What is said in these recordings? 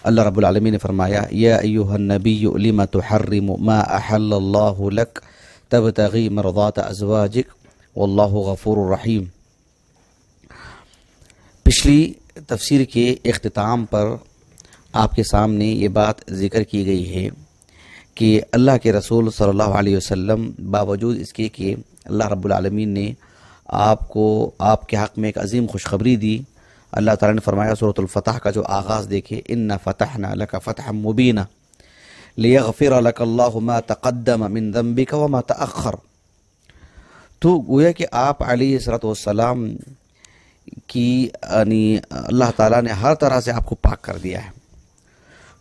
اللہ رب العالمین نے فرمایا یا ایھا النبی لم تحرم ما احل اللہ لک تبتغی مرضات ازواجک واللہ غفور الرحیم۔ پچھلی تفسیر کے اختتام پر آپ کے سامنے یہ بات ذکر کی گئی ہے کہ اللہ کے رسول صلی اللہ علیہ وسلم باوجود اس کے کہ اللہ رب العالمین نے آپ کو آپ کے حق میں ایک عظیم خوشخبری دی، اللہ تعالیٰ نے فرمایا سورۃ الفتح کا جو آغاز دیکھے اِنَّا فَتَحْنَا لَكَ فَتْحًا مُبِينًا لِيَغْفِرَ لَكَ اللَّهُ مَا تَقَدَّمَ مِن ذَنبِكَ وَمَا تَأَخَّرَ۔ تو گویا کہ آپ علیہ السلام کی اللہ تعالیٰ نے ہر طرح سے آپ کو پاک کر دیا ہے۔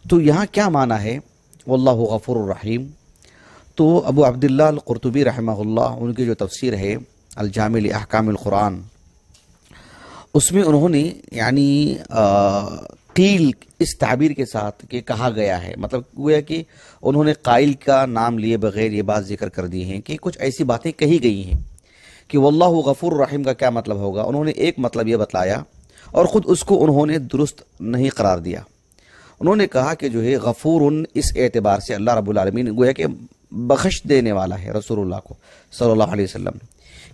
تو یہاں کیا معنی ہے واللہ غفور الرحیم؟ تو ابو عبداللہ القرطبی رحمہ اللہ ان کی جو تفسیر ہے الجامع لاحکام القرآن، اس میں انہوں نے قیل اس تعبیر کے ساتھ کہ کہا گیا ہے، مطلب گویا کہ انہوں نے قائل کا نام لیے بغیر یہ بات ذکر کر دی ہیں کہ کچھ ایسی باتیں کہی گئی ہیں کہ واللہ غفور الرحیم کا کیا مطلب ہوگا۔ انہوں نے ایک مطلب یہ بتلایا اور خود اس کو انہوں نے درست نہیں قرار دیا۔ انہوں نے کہا کہ جو ہے غفور اس اعتبار سے اللہ رب العالمین گویا کہ بخش دینے والا ہے رسول اللہ کو صلی اللہ علیہ وسلم،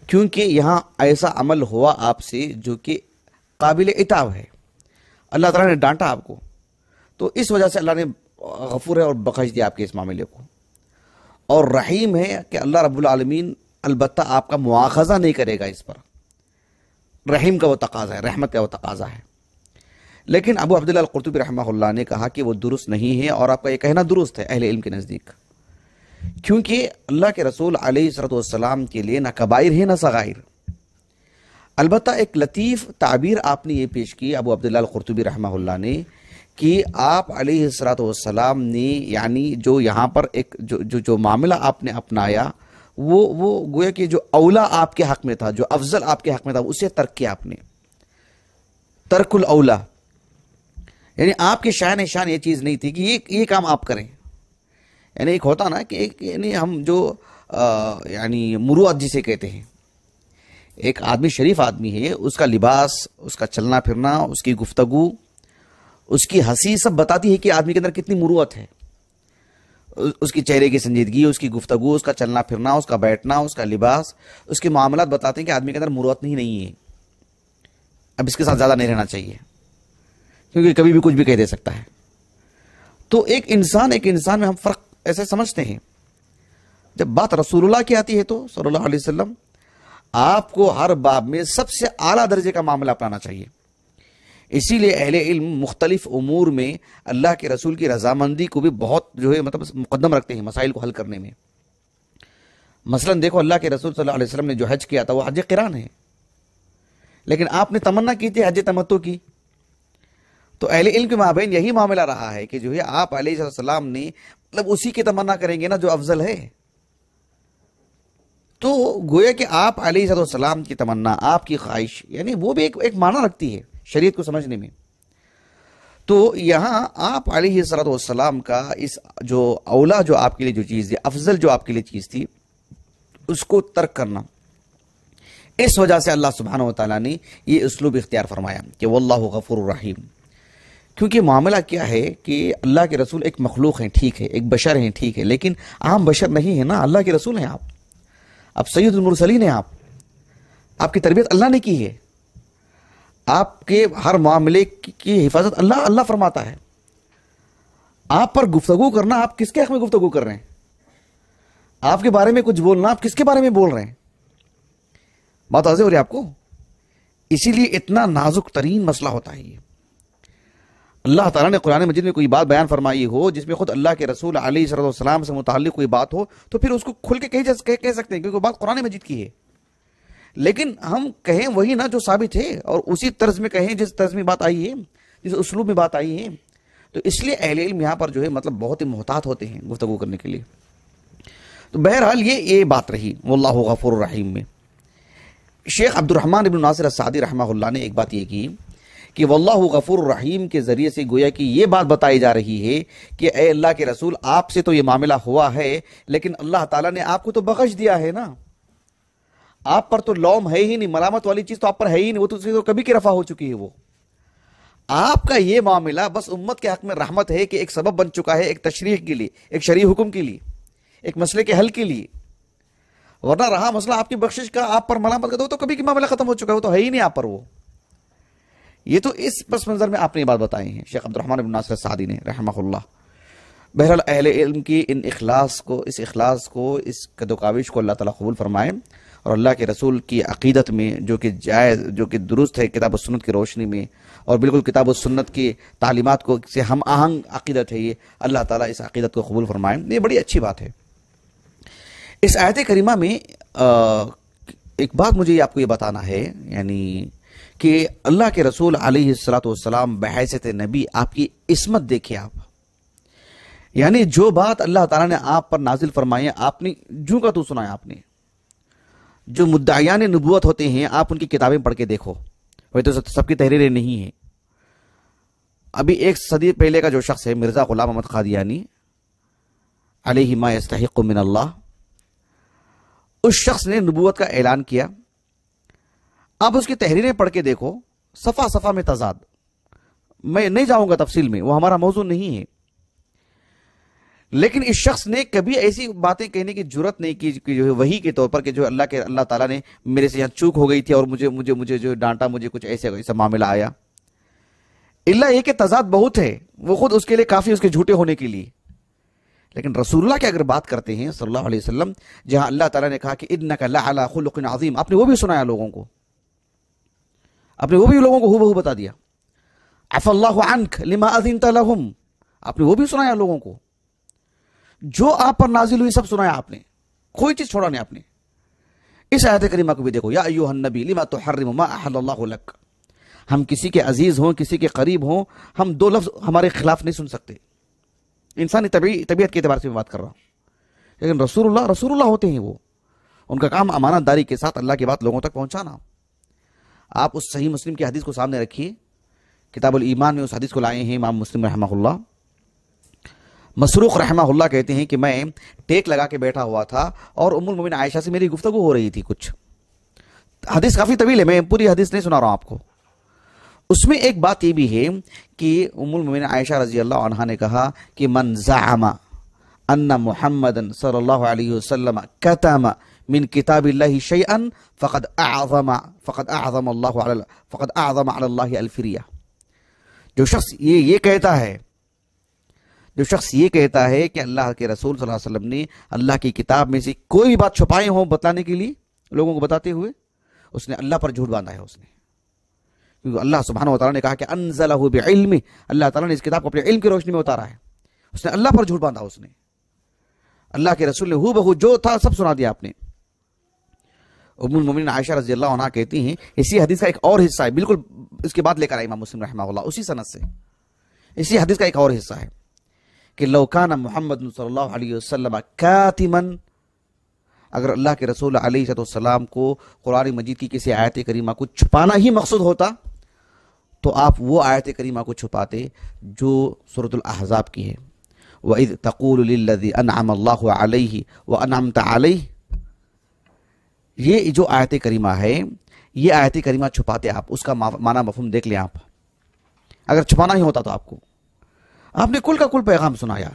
کیونکہ یہاں ایسا عمل ہوا آپ سے جو کہ قابل عتاب ہے، اللہ تعالیٰ نے ڈانٹا آپ کو، تو اس وجہ سے اللہ نے غفور ہے اور بخش دیا آپ کے اس معاملے کو۔ اور رحیم ہے کہ اللہ رب العالمین البتہ آپ کا مواخذہ نہیں کرے گا اس پر، رحیم کا وہ تقاضا ہے، رحمت کا وہ تقاضا ہے۔ لیکن ابو عبداللہ القرطبی رحمہ اللہ نے کہا کہ وہ درست نہیں ہے، اور آپ کا یہ کہنا درست ہے اہل علم کے نزدیک، کیونکہ اللہ کے رسول علیہ السلام کے لیے نہ کبائر ہے نہ صغائر۔ البتہ ایک لطیف تعبیر آپ نے یہ پیش کی ابو عبداللہ القرطبی رحمہ اللہ نے کہ آپ علیہ السلام نے جو یہاں پر ایک جو معاملہ آپ نے اپنایا وہ گویا کہ جو اولا آپ کے حق میں تھا، جو افضل آپ کے حق میں تھا، اسے ترک کیا آپ نے، ترک الاولا، یعنی آپ کے شان یہ چیز نہیں تھی کہ یہ کام آپ کریں۔ یعنی ایک ہوتا نا کہ ہم جو مروت جسے کہتے ہیں، ایک آدمی شریف آدمی ہے، اس کا لباس، اس کا چلنا پھرنا، اس کی گفتگو، اس کی ہنسی سب بتاتی ہے کہ آدمی کے اندر کتنی مروت ہے۔ اس کی چہرے کی سنجیدگی، اس کی گفتگو، اس کا چلنا پھرنا، اس کا بیٹھنا، اس کا لباس، اس کے معاملات بتاتے ہیں کہ آدمی کے اندر مروت نہیں ہے، اب اس کے ساتھ زیادہ نہیں رہنا چاہیے کیونکہ کبھی بھی کچھ بھی کہہ دے سکتا ہے۔ تو ایک انسان میں ہم فرق ایسے سمجھتے ہیں۔ جب بات رسول اللہ کی آتی ہے تو صلی اللہ علیہ وسلم آپ کو ہر باب میں سب سے اعلیٰ درجے کا معاملہ اپنانا چاہیے۔ اسی لیے اہل علم مختلف امور میں اللہ کے رسول کی رضامندی کو بھی بہت مقدم رکھتے ہیں مسائل کو حل کرنے میں۔ مثلا دیکھو اللہ کے رسول صلی اللہ علیہ وسلم نے جو حج کیا تھا وہ حج قران ہے، لیکن آپ نے تمنا کی تھی حج تمتع کی، تو اہل علم کے مابین یہی معاملہ رہا ہے کہ جو ہے آپ علیہ السلام نے اسی کی تمنا کریں گے نا جو افضل ہے، تو گویا کہ آپ علیہ السلام کی تمنا، آپ کی خواہش، وہ بھی ایک معنی رکھتی ہے شریعت کو سمجھنے میں۔ تو یہاں آپ علیہ السلام کا اس جو اولا جو آپ کے لیے جو چیز ہے، افضل جو آپ کے لیے چیز تھی، اس کو ترک کرنا، اس وجہ سے اللہ سبحانہ و تعالیٰ نے یہ اسلوب اختیار فرمایا کہ واللہ غفور الرحیم۔ کیونکہ معاملہ کیا ہے کہ اللہ کے رسول ایک مخلوق ہیں، ٹھیک ہے، ایک بشر ہیں، ٹھیک ہے، لیکن عام بشر نہیں ہے نا، اللہ کے رسول ہیں آپ سید المرسلین ہیں، آپ کی تربیت اللہ نے کی ہے، آپ کے ہر معاملے کی حفاظت اللہ فرماتا ہے۔ آپ پر گفتگو کرنا، آپ کس کے حق میں گفتگو کر رہے ہیں؟ آپ کے بارے میں کچھ بولنا، آپ کس کے بارے میں بول رہے ہیں؟ بات واضح ہو رہی ہے آپ کو؟ اسی لیے اتنا نازک ترین مسئلہ ہوتا ہے یہ۔ اللہ تعالیٰ نے قرآن مجید میں کوئی بات بیان فرمائی ہو جس میں خود اللہ کے رسول علیہ السلام سے متعلق کوئی بات ہو، تو پھر اس کو کھل کے کہہ سکتے ہیں کیونکہ وہ بات قرآن مجید کی ہے، لیکن ہم کہیں وہی نا جو ثابت ہے، اور اسی طرز میں کہیں جس طرز میں بات آئی ہے، جس اسلوب میں بات آئی ہے۔ تو اس لیے اہل علم یہاں پر جو ہے بہت ہی محتاط ہوتے ہیں گفتگو کرنے کے لیے۔ تو بہرحال یہ بات رہی واللہ غفور الرحیم میں۔ شیخ عبد الرحمن ابن ناصر السعدی رحمہ اللہ نے ایک بات یہ کی کہ واللہ غفور الرحیم کے ذریعے سے گویا کہ یہ بات بتائی جا رہی ہے کہ اے اللہ کے رسول، آپ سے تو یہ معاملہ ہوا ہے، لیکن اللہ تعالیٰ نے آپ کو تو بخش دیا ہے نا، آپ پر تو لوم ہے ہی نہیں، ملامت والی چیز تو آپ پر ہے ہی نہیں، وہ تو کبھی کی رفع ہو چکی ہے۔ وہ آپ کا یہ معاملہ بس امت کے حق میں رحمت ہے کہ ایک سبب بن چکا ہے ایک تشریح کے لیے، ایک شرعی حکم کے لیے، ایک مسئلے کے حل کے لیے، ورنہ رہا مسئلہ آپ کی بخشش کا، آپ پر ملامت کا تو کبھی کی معاملہ ختم ہو چکا ہے، وہ تو ہے ہی نہیں آپ پر وہ. یہ تو اس پس منظر میں آپ نے یہ بات بتائی ہیں شیخ عبد الرحمن بن ناصر سعدی نے رحمہ اللہ. بہرحال اہل علم کی اس اخلاص کو اس قد و کاوش کو اللہ تعالیٰ قبول فرمائے، اور اللہ کے رسول کی عقیدت میں جو کہ جائز، جو کہ درست ہے کتاب و سنت کی روشنی میں، اور بالکل کتاب و سنت کی تعلیمات کو سے ہم آہنگ عقیدت ہے، یہ اللہ تعالیٰ اس عقیدت کو قبول فرمائے. یہ بڑی اچھی بات ہے. اس آیت کریمہ میں ایک بات مجھے آپ کو یہ بتانا ہے، یعنی کہ اللہ کے رسول علیہ الصلوۃ والسلام بحیثیت نبی آپ کی عصمت دیکھیں آپ، یعنی جو بات اللہ تعالیٰ نے آپ پر نازل فرمائی ہے آپ نے جوں کا تو سنا ہے. آپ نے جو مدعیان نبوت ہوتے ہیں آپ ان کی کتابیں پڑھ کے دیکھو، وہ تو سب کی تحریریں نہیں ہیں. ابھی ایک صدی پہلے کا جو شخص ہے مرزا غلام احمد قادیانی علیہ ما یستحق من اللہ، اس شخص نے نبوت کا اعلان کیا. آپ اس کی تحریریں پڑھ کے دیکھو، صفحہ صفحہ میں تضاد. میں نہیں جاؤں گا تفصیل میں، وہ ہمارا موضوع نہیں ہے. لیکن اس شخص نے کبھی ایسی باتیں کہنے کی جرت نہیں کی کہ جو وحی کے طور پر کہ جو اللہ تعالیٰ نے میرے سے یہاں چوک ہو گئی تھی اور مجھے جو ڈانٹا، مجھے کچھ ایسا معاملہ آیا. اللہ یہ کہ تضاد بہت ہے، وہ خود اس کے لیے کافی اس کے جھوٹے ہونے کے لیے. لیکن رسول اللہ کی اگر بات کرتے ہیں صلی اللہ علیہ وسلم، جہاں اللہ تعالیٰ نے کہا کہ اِنَّكَ لَعَلَىٰ خُلُقٍ عَظِيمٍ، آپ نے وہ بھی سنایا لوگوں کو، آپ نے وہ بھی لوگوں کو ہو بتا دیا. عَفَى اللَّهُ عَنْكَ لِمَا أَذِنْتَ لَهُمْ، آپ نے وہ بھی سنایا لوگوں کو. جو آپ پر نازل ہوئی سب سنایا آپ نے، کوئی چیز چھوڑا نہیں آپ نے. اس آیت کریمہ کو بھی دیکھو، یا ایھا النبی لما تحرم ما احل اللہ لک. ہم کسی کے عزیز ہوں، کسی کے قریب ہوں، ہم دو لفظ ہمارے خلاف نہیں سن سکتے. انسانی طبیعت کے اعتبار سے میں بات کر رہا ہوں. لیکن رسول اللہ ہوتے ہیں، وہ ان کا کام امانت داری کے ساتھ اللہ کی بات لوگوں تک پہنچانا. آپ اس صحیح مسلم کی حدیث کو سامنے رکھیے، کتاب الایمان میں اس حدیث کو لائے ہیں امام مسلم رحمہ اللہ. مسروق رحمہ اللہ کہتے ہیں کہ میں ٹیک لگا کے بیٹھا ہوا تھا اور ام المومنین عائشہ سے میری گفتگو ہو رہی تھی. کچھ حدیث کافی طویل ہے، میں پوری حدیث نہیں سنا رہا ہوں آپ کو. اس میں ایک بات یہ بھی ہے کہ ام المومنین عائشہ رضی اللہ عنہا نے کہا کہ من زعم ان محمد صلی اللہ علیہ وسلم کتم من کتاب اللہ شیئا فقد اعظم علی اللہ الفریہ. جو شخص یہ کہتا ہے کہ اللہ کے رسول صلی اللہ علیہ وسلم نے اللہ کی کتاب میں سے کوئی بھی بات چھپائے ہوں بتلانے کے لیے، لوگوں کو بتاتے ہوئے، اس نے اللہ پر جھوٹ باندھا ہے. اس نے، کیونکہ اللہ سبحانہ وتعالیٰ نے کہا کہ انزلہ بعلم، اللہ تعالیٰ نے اس کتاب کو اپنے علم کی روشنی میں اتارا ہے. اس نے اللہ پر جھوٹ باندھا. اس نے اللہ کے رسول نے ہو بہو جو تھا سب سنا دیا آپ نے. ام المومنین عائشہ رضی اللہ عنہا کہتی ہیں، اسی حدیث کا ایک اور حصہ ہے، بالکل اس کے بعد لے کر آئے امام مسلم رحمہ اللہ اسی سند سے. اسی حدیث کا ایک اور حصہ ہے کہ لو کان محمد صلی اللہ علیہ وسلم کاتما، اگر اللہ کے رسول علیہ السلام کو قرآن مجید کی کسی آیت کریمہ کو چھپانا ہی مقصود ہوتا تو آپ وہ آیت کریمہ کو چھپاتے جو سورۃ الاحزاب کی ہے، وَإِذْ تَقُولُ لِلَّذِي أَنْعَمَ اللَّهُ عَلَيْهِ وَأَنْعَمْتَ عَلَيْهِ. یہ جو آیت کریمہ ہے، یہ آیت کریمہ چھپاتے آپ، اس کا معنی مفہوم دیکھ لیں آپ. اگر چھپانا ہی ہوتا تو آپ نے کل کا کل پیغام سنایا.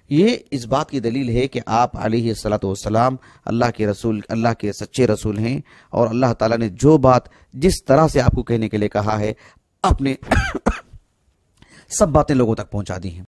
یہ اس بات کی دلیل ہے کہ آپ علیہ الصلوۃ والسلام اللہ کے رسول، اللہ کے سچے رسول ہیں، اور اللہ تعالیٰ نے جو بات جس طرح سے آپ کو کہنے کے لیے کہا ہے آپ نے سب باتیں لوگوں تک پہنچا دی ہیں.